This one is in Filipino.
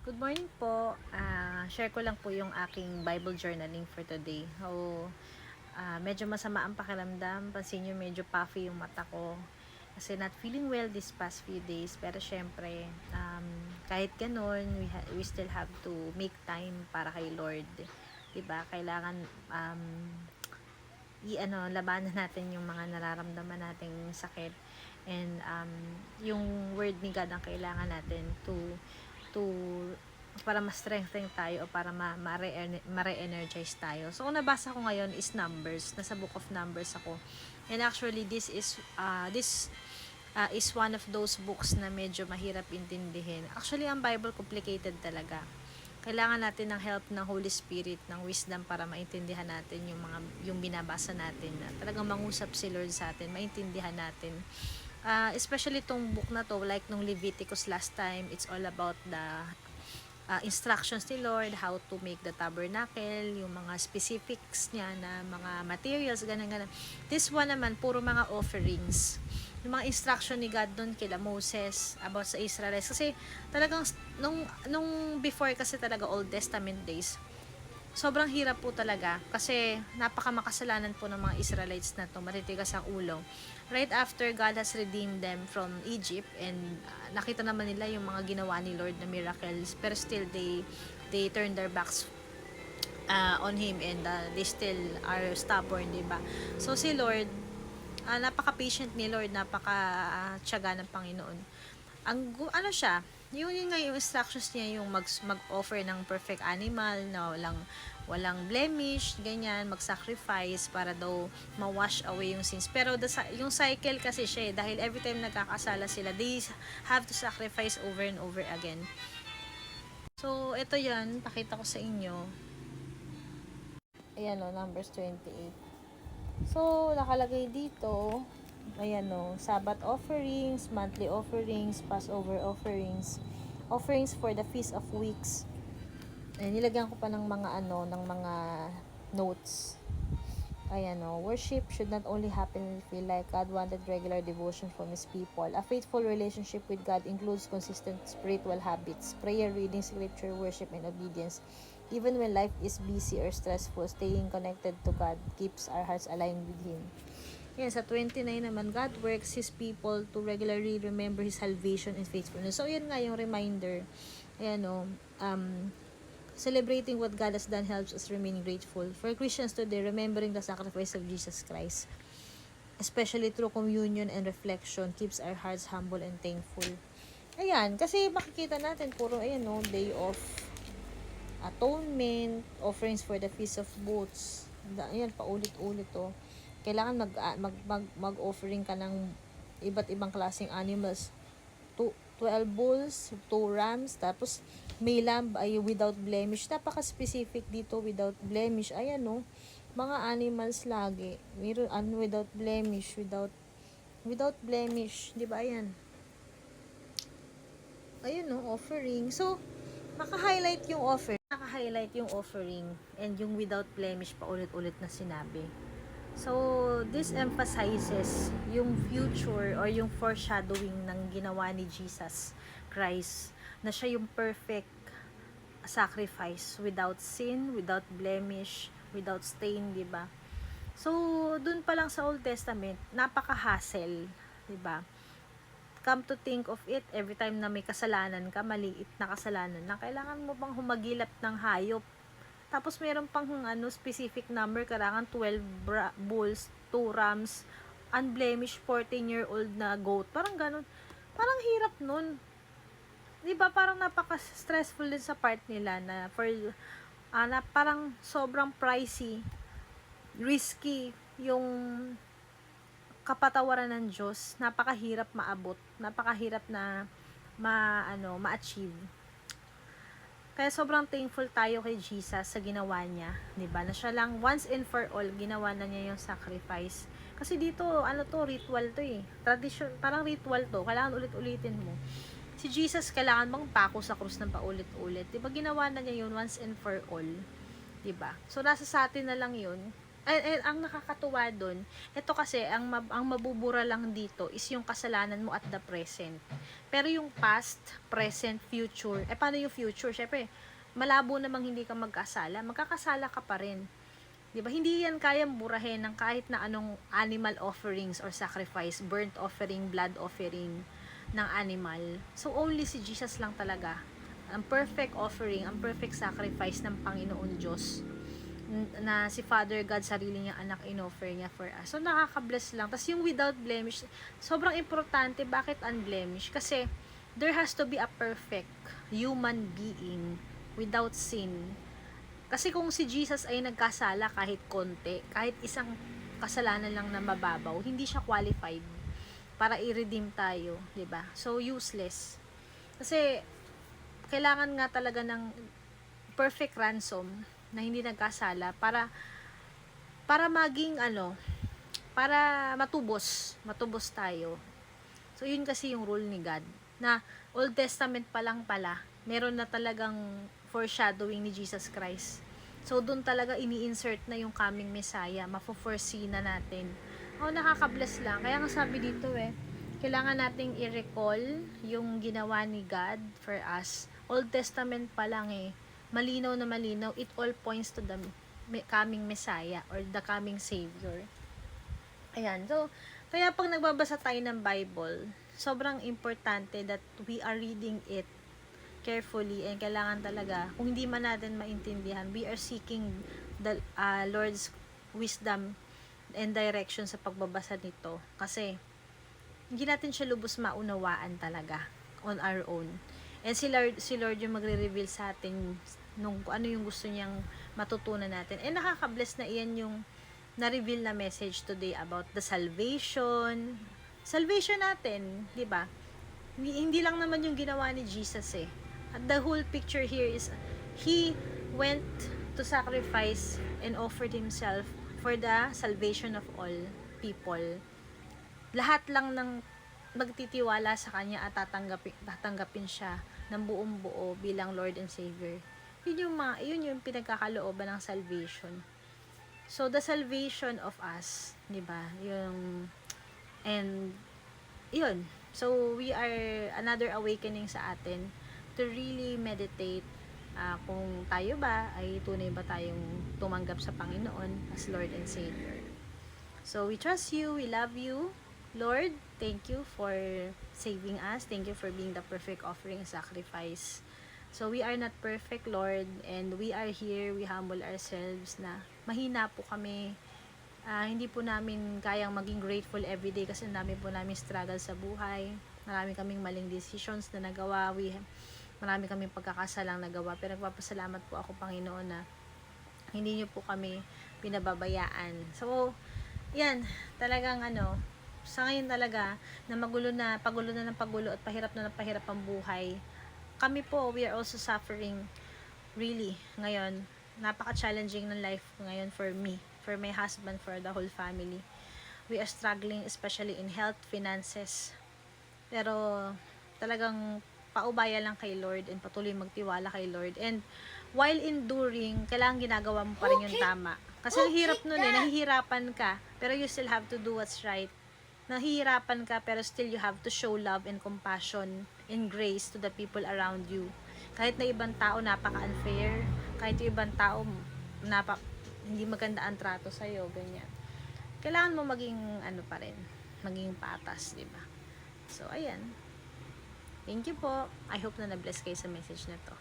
Good morning po. Share ko lang po yung aking Bible journaling for today. Medyo masama ang pakiramdam. Pansin nyo, medyo puffy yung mata ko. Kasi not feeling well this past few days. Pero syempre, kahit ganun, we still have to make time para kay Lord. Diba? Kailangan labanan natin yung mga nararamdaman nating sakit. And yung word ni God ang kailangan natin to para ma-strengthen tayo o para ma-re-energize tayo. So, kung nabasa ko ngayon is Numbers. Nasa Book of Numbers ako. And actually, this is one of those books na medyo mahirap intindihin. Actually, ang Bible complicated talaga. Kailangan natin ng help ng Holy Spirit, ng wisdom para maintindihan natin yung binabasa natin. Na talagang mangusap si Lord sa atin, maintindihan natin. Especially tong book na to, like nung Leviticus last time, it's all about the instructions ni Lord, how to make the tabernacle, yung mga specifics niya na mga materials, ganun. This one naman, puro mga offerings. Yung mga instruction ni God doon kila Moses about sa Israelites. Kasi talagang, nung before kasi talaga Old Testament days, sobrang hirap po talaga kasi napakamakasalanan po ng mga Israelites na to, matitigas ang ulo. Right after God has redeemed them from Egypt and nakita naman nila yung mga ginawa ni Lord na miracles, pero still they turn their backs on Him and they still are stubborn, diba? So si Lord, napaka-patient ni Lord, napaka-tiyaga ng Panginoon. Ano siya, yun nga yung instructions niya, yung mag-offer ng perfect animal na walang blemish, ganyan, mag-sacrifice para daw ma-wash away yung sins. Pero yung cycle kasi siya, dahil every time nagkakasala sila, they have to sacrifice over and over again. So, ito yan, pakita ko sa inyo. Ayan o, Numbers 28. So, nakalagay dito, ayan o, Sabbath offerings, monthly offerings, Passover offerings, offerings for the Feast of Weeks. Nilagyan ko pa ng mga notes. Ayan o, worship should not only happen when we feel like God wanted regular devotion from His people. A faithful relationship with God includes consistent spiritual habits, prayer, reading, scripture, worship, and obedience. Even when life is busy or stressful, staying connected to God keeps our hearts aligned with Him. Yan, sa 29 naman, God works His people to regularly remember His salvation and faithfulness. So, yan nga yung reminder. Ayan o, celebrating what God has done helps us remain grateful. For Christians today, remembering the sacrifice of Jesus Christ, especially through communion and reflection, keeps our hearts humble and thankful. Ayan, kasi makikita natin, puro day of atonement, offerings for the Feast of Booths. Ayan, paulit-ulit to. Kailangan mag-offering ka ng iba't ibang klaseng animals. 12 bulls, 2 rams, tapos may lamb ay without blemish. Napaka-specific dito, without blemish. Ayan no, mga animals lagi. Meron without blemish, without blemish, 'di ba? Ayan. Ayun no, offering. So, naka-highlight yung offering and yung without blemish pa ulit-ulit na sinabi. So, this emphasizes yung future or yung foreshadowing ng ginawa ni Jesus Christ, na siya yung perfect sacrifice without sin, without blemish, without stain, 'di ba? So, dun pa lang sa Old Testament, napaka-hassle, 'di ba? Come to think of it, every time na may kasalanan ka, maliit na kasalanan na, kailangan mo bang humagilap ng hayop? Tapos meron pang specific number, kailangan 12 bulls, 2 rams, unblemished 14-year-old na goat. Parang ganun. Parang hirap nun. 'Di ba? Parang napaka-stressful din sa part nila na na parang sobrang pricey, risky yung kapatawaran ng Diyos. Napakahirap maabot, napakahirap na ma-achieve. Kaya sobrang thankful tayo kay Jesus sa ginawa niya, 'di ba? Na siya lang once and for all ginawa na niya yung sacrifice. Kasi dito, ritual to eh. Tradition, parang ritual to. Kailangan ulit-ulitin mo. Si Jesus kailangan bang pako sa krus ng paulit-ulit? 'Di ba ginawa na niya yun once and for all? 'Di ba? So nasa sa atin na lang yun. Ang nakakatuwa dun, ito kasi, ang mabubura lang dito is yung kasalanan mo at the present. Pero yung past, present, future, paano yung future? Syempre, malabo namang hindi ka magkasala, magkakasala ka pa rin. 'Di ba? Hindi yan kayang burahin ng kahit na anong animal offerings or sacrifice, burnt offering, blood offering ng animal. So, only si Jesus lang talaga. Ang perfect offering, ang perfect sacrifice ng Panginoon Diyos na si Father God, sarili niya anak, in-offer niya for us. So, nakaka-bless lang. Tapos yung without blemish, sobrang importante. Bakit unblemished? Kasi, there has to be a perfect human being without sin. Kasi kung si Jesus ay nagkasala kahit konti, kahit isang kasalanan lang na mababaw, hindi siya qualified para i-redeem tayo, 'di ba? So, useless. Kasi, kailangan nga talaga ng perfect ransom na hindi nagkasala para maging para matubos tayo. So yun kasi yung rule ni God na Old Testament pa lang pala meron na talagang foreshadowing ni Jesus Christ. So doon talaga ini-insert na yung coming Messiah, mafo-foresee na natin. Nakaka-bless lang. Kaya nga sabi dito kailangan nating i-recall yung ginawa ni God for us. Old Testament pa lang malinaw na malinaw, it all points to the coming Messiah or the coming Savior. Ayan, so, kaya pag nagbabasa tayo ng Bible, sobrang importante that we are reading it carefully and kailangan talaga, kung hindi man natin maintindihan, we are seeking the Lord's wisdom and direction sa pagbabasa nito. Kasi, hindi natin siya lubos maunawaan talaga on our own. And si Lord yung magre-reveal sa atin nung ano yung gusto niyang matutunan natin. And nakaka-bless na iyan yung na-reveal na message today about the salvation. Salvation natin, di ba? Hindi lang naman yung ginawa ni Jesus At the whole picture here is, He went to sacrifice and offered Himself for the salvation of all people. Lahat lang ng magtitiwala sa Kanya at tatanggapin siya ng buong buo bilang Lord and Savior. Yun yung pinagkakalooban ng salvation. So, the salvation of us, di ba? Yun. So, we are another awakening sa atin to really meditate kung tayo ba ay tunay ba tayong tumanggap sa Panginoon as Lord and Savior. So, we trust you, we love you. Lord, thank you for saving us. Thank you for being the perfect offering and sacrifice. So, we are not perfect, Lord, and we are here, we humble ourselves na mahina po kami. Hindi po namin kayang maging grateful everyday kasi dami po namin struggle sa buhay. Marami kaming maling decisions na nagawa. Marami kaming pagkakasalang nagawa. Pero nagpapasalamat po ako, Panginoon, na hindi niyo po kami pinababayaan. So, yan, talagang sa ngayon talaga, na pagulo na ng pagulo at pahirap na ng pahirap ang buhay, kami po, we are also suffering really ngayon. Napaka-challenging ng life ngayon for me, for my husband, for the whole family. We are struggling especially in health, finances. Pero talagang paubaya lang kay Lord and patuloy magtiwala kay Lord. And while enduring, kailangan ginagawa mo pa rin yung tama. Kasi ang hirap nun nahihirapan ka, pero you still have to do what's right. Nahihirapan ka, pero still you have to show love and compassion and grace to the people around you. Kahit na ibang tao napaka-unfair, kahit yung ibang tao hindi maganda ang trato sa'yo, ganyan. Kailangan mo maging pa rin, maging patas, di ba? So, ayan. Thank you po. I hope na na-bless kayo sa message na to.